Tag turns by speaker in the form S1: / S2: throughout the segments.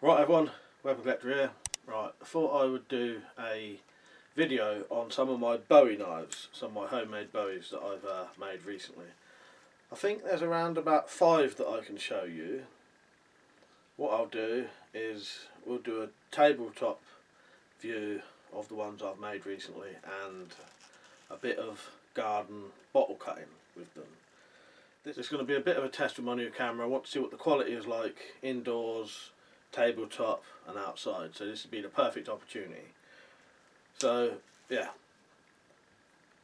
S1: Right everyone, WeaponCollector here. Right, I thought I would do a video on some of my Bowie knives, some of my homemade Bowies that I've made recently. I think there's around about 5 that I can show you. What I'll do is we'll do a tabletop view of the ones I've made recently and a bit of garden bottle cutting with them. This is going to be a bit of a test with my new camera. I want to see what the quality is like indoors, tabletop and outside, so this would be the perfect opportunity. So yeah,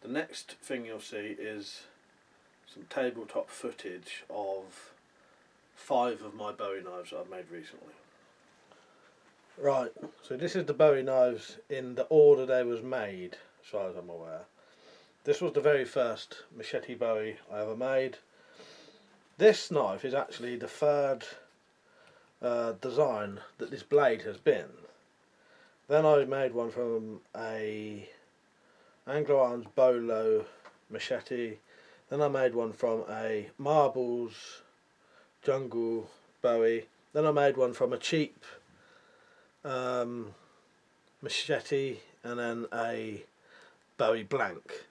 S1: the next thing you'll see is some tabletop footage of 5 of my Bowie knives that I've made recently. Right, so this is the Bowie knives in the order they was made, as far as I'm aware. This was the very first Machete Bowie I ever made. This knife is actually the third design that this blade has been. Then I made one from a Anglo-Arms Bolo machete. Then I made one from a Marbles Jungle Bowie. Then I made one from a cheap machete, and then a Bowie blank.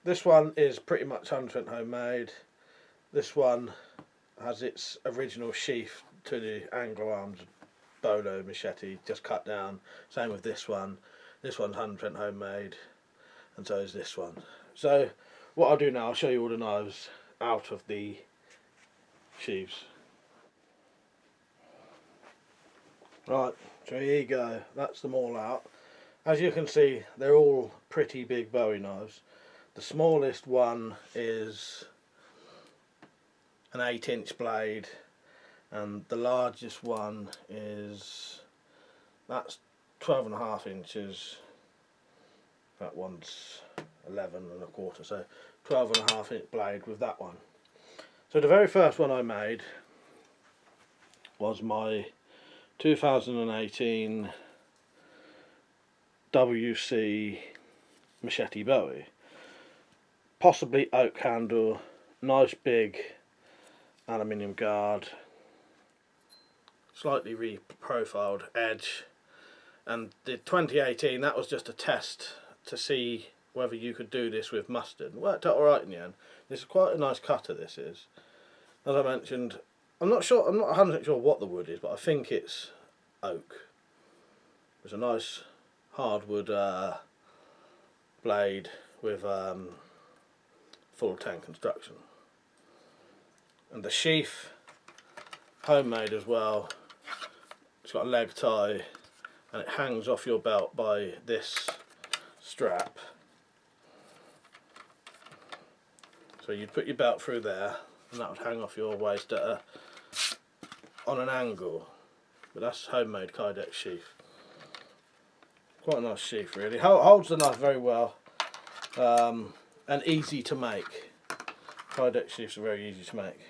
S1: This one is pretty much 100% homemade. This one has its original sheath to the Anglo-Arms Bolo machete, just cut down. Same with this one. This one's 100% homemade, and so is this one. So what I'll do now, I'll show you all the knives out of the sheaths. Right, so here you go, that's them all out. As you can see, they're all pretty big Bowie knives. The smallest one is an 8-inch blade, and the largest one is, that's 12.5 inches. That one's 11.25, so 12.5 inch blade with that one. So the very first one I made was my 2018 Wcm Machete Bowie. Possibly oak handle, nice big aluminium guard, slightly re-profiled edge. And the 2018, that was just a test to see whether you could do this with mustard. It worked out alright in the end. This is quite a nice cutter, this is. As I mentioned, I'm not 100% sure what the wood is, but I think it's oak. It's a nice hardwood blade with full 10 construction. And the sheath, homemade as well. It's got a leg tie and it hangs off your belt by this strap. So you'd put your belt through there and that would hang off your waist at on an angle. But that's homemade Kydex sheath. Quite a nice sheath really. Holds the knife very well and easy to make. Kydex sheaths are very easy to make.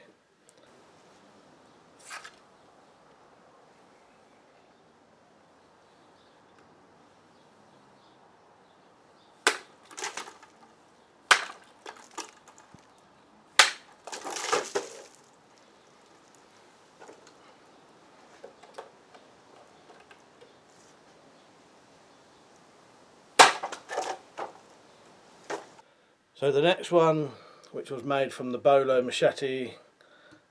S1: So the next one, which was made from the Bolo machete,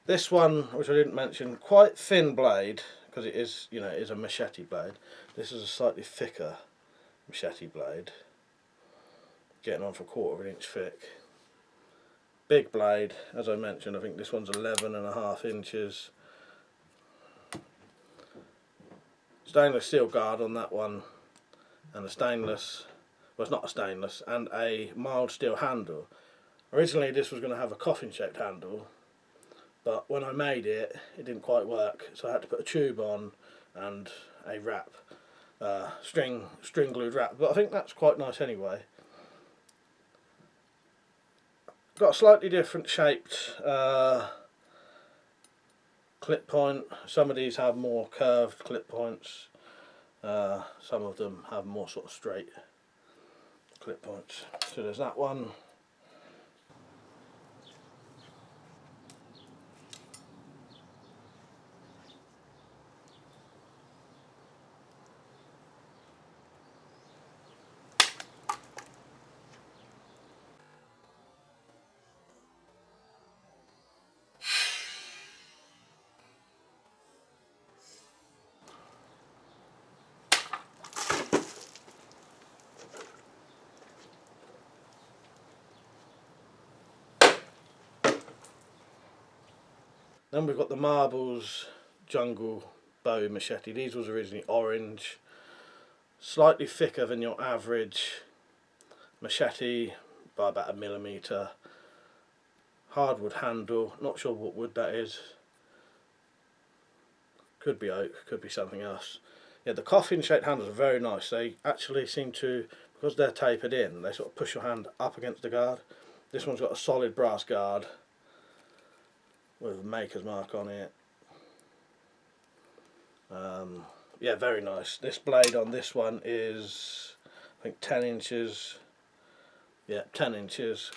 S1: this one, which I didn't mention, quite thin blade, because it is, you know, it is a machete blade. This is a slightly thicker machete blade, getting on for 1/4 inch thick. Big blade, as I mentioned, I think this one's 11.5 inches. Stainless steel guard on that one, and a stainless, well it's not a stainless, and a mild steel handle. Originally this was going to have a coffin shaped handle, but when I made it, it didn't quite work, so I had to put a tube on and a wrap, string glued wrap, but I think that's quite nice anyway. Got a slightly different shaped clip point. Some of these have more curved clip points, some of them have more sort of straight clip points. So there's that one. Then we've got the Marbles Jungle Bowie Machete. These was originally orange, slightly thicker than your average machete by about 1mm. Hardwood handle, not sure what wood that is. Could be oak, could be something else. Yeah, the coffin shaped handles are very nice. They actually seem to, because they're tapered in, they sort of push your hand up against the guard. This one's got a solid brass guard with a maker's mark on it. Yeah, very nice. This blade on this one is, I think, 10 inches. Yeah, 10 inches.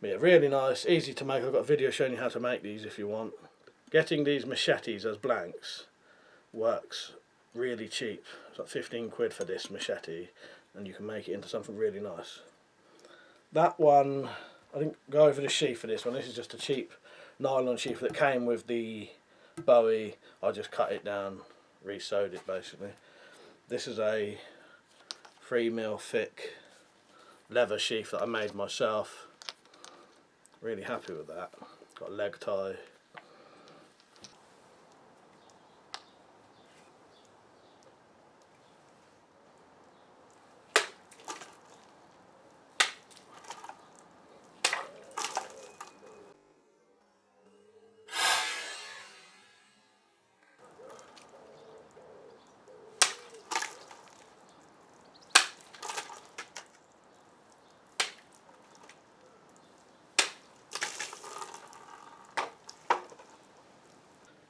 S1: But yeah, really nice, easy to make. I've got a video showing you how to make these if you want. Getting these machetes as blanks works really cheap. It's like 15 quid for this machete, and you can make it into something really nice. That one, I didn't go over the sheath for this one. This is just a cheap nylon sheath that came with the Bowie. I just cut it down, re-sewed it basically. This is a 3mm thick leather sheath that I made myself. Really happy with that. Got a leg tie.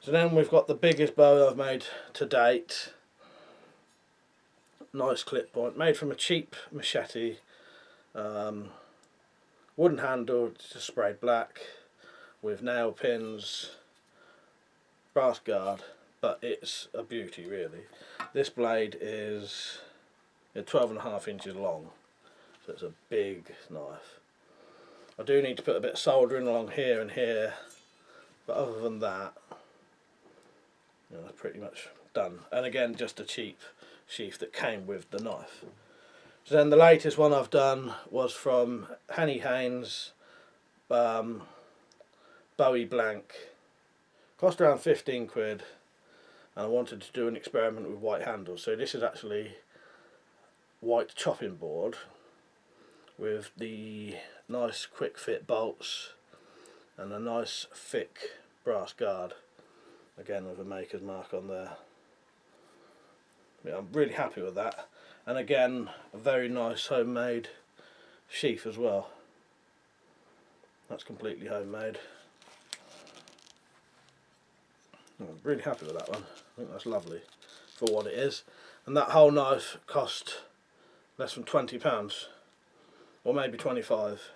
S1: So then we've got the biggest bow I've made to date. Nice clip point, made from a cheap machete. Wooden handle, just sprayed black with nail pins, brass guard, but it's a beauty really. This blade is 12.5 inches long, so it's a big knife. I do need to put a bit of soldering along here and here, but other than that, that's pretty much done. And again, just a cheap sheath that came with the knife. So then the latest one I've done was from Henny Haynes Bowie Blank. Cost around 15 quid, and I wanted to do an experiment with white handles. So this is actually white chopping board with the nice quick fit bolts and a nice thick brass guard, again with a maker's mark on there. Yeah, I'm really happy with that, and again a very nice homemade sheath as well. That's completely homemade. I'm really happy with that one. I think that's lovely for what it is, and that whole knife cost less than £20, or maybe 25.